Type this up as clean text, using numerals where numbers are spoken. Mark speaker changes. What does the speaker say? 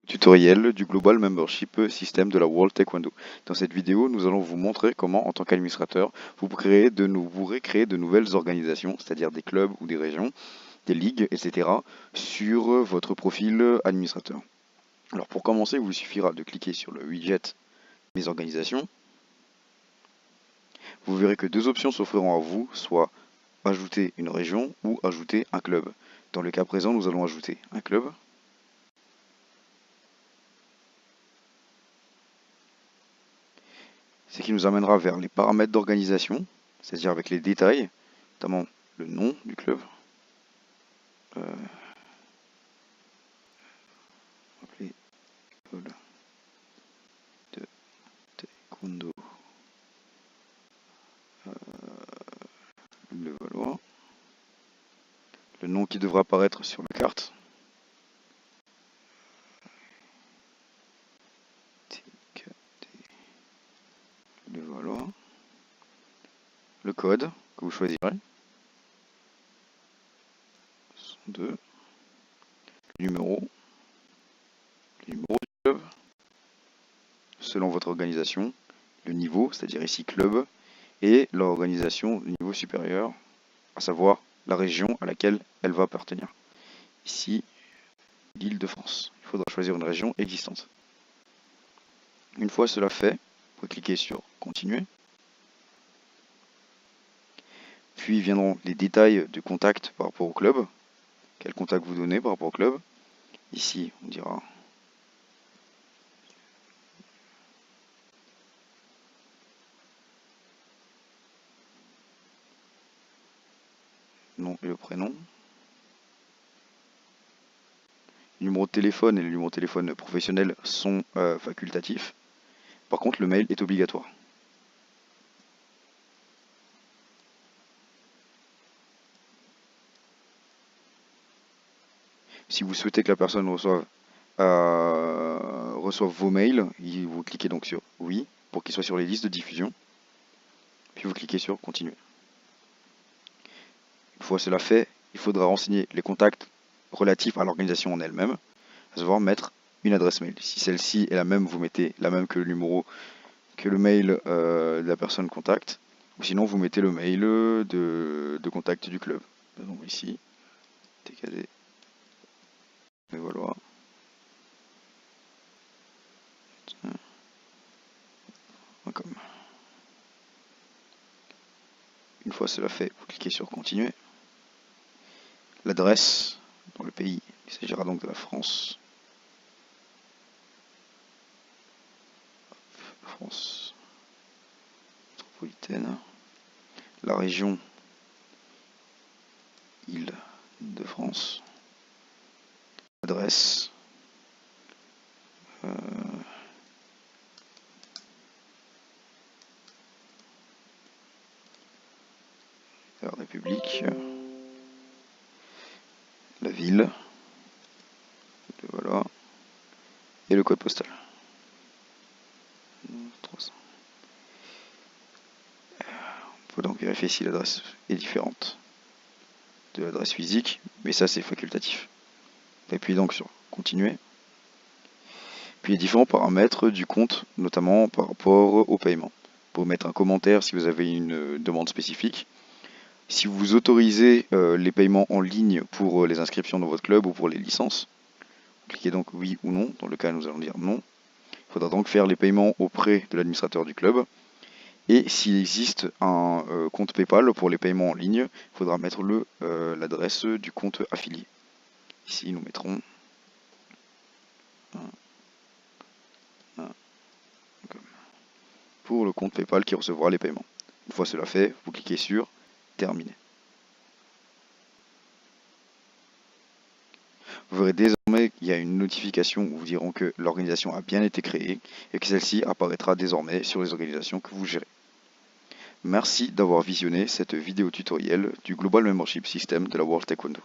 Speaker 1: Tutoriel du Global Membership System de la World Taekwondo. Dans cette vidéo, nous allons vous montrer comment, en tant qu'administrateur, vous pourrez créer de nouvelles organisations, c'est-à-dire des clubs ou des régions, des ligues, etc., sur votre profil administrateur. Alors pour commencer, il vous suffira de cliquer sur le widget Mes organisations. Vous verrez que deux options s'offriront à vous, soit ajouter une région ou ajouter un club. Dans le cas présent, nous allons ajouter un club. Ce qui nous amènera vers les paramètres d'organisation, c'est-à-dire avec les détails, notamment le nom du club, appelé École de Taekwondo Le Valois, le nom qui devra apparaître sur la carte, Le Valois, le code que vous choisirez, 2, le numéro du club, selon votre organisation, le niveau, c'est-à-dire ici club, et l'organisation du niveau supérieur, à savoir la région à laquelle elle va appartenir. Ici, l'Île-de-France. Il faudra choisir une région existante. Une fois cela fait, vous pouvez cliquer sur Continuer. Puis viendront les détails de contact par rapport au club. Quel contact vous donnez par rapport au club. Ici, on dira nom et le prénom. Le numéro de téléphone et le numéro de téléphone professionnel sont facultatifs. Par contre, le mail est obligatoire. Si vous souhaitez que la personne reçoive vos mails, vous cliquez donc sur oui pour qu'il soit sur les listes de diffusion. Puis vous cliquez sur Continuer. Une fois cela fait, il faudra renseigner les contacts relatifs à l'organisation en elle-même, à savoir mettre une adresse mail. Si celle-ci est la même, vous mettez la même que le numéro, que le mail de la personne contact, ou sinon vous mettez le mail de contact du club. Donc ici, TKD, et voilà. Une fois cela fait, vous cliquez sur Continuer. L'adresse dans le pays, il s'agira donc de la France. France métropolitaine. La région Île-de-France. Adresse. La République. La ville. Voilà. Et le code postal. 300. On peut donc vérifier si l'adresse est différente de l'adresse physique, mais ça c'est facultatif. Appuyez donc sur Continuer. Puis les différents paramètres du compte, notamment par rapport au paiement. Vous pouvez mettre un commentaire si vous avez une demande spécifique. Si vous autorisez les paiements en ligne pour les inscriptions dans votre club ou pour les licences, cliquez donc oui ou non. Dans le cas, nous allons dire non. Il faudra donc faire les paiements auprès de l'administrateur du club. Et s'il existe un compte PayPal pour les paiements en ligne, il faudra mettre l'adresse du compte affilié. Ici, nous mettrons pour le compte PayPal qui recevra les paiements. Une fois cela fait, vous cliquez sur Terminer. Vous verrez désormais qu'il y a une notification où vous diront que l'organisation a bien été créée et que celle-ci apparaîtra désormais sur les organisations que vous gérez. Merci d'avoir visionné cette vidéo tutoriel du Global Membership System de la World Taekwondo.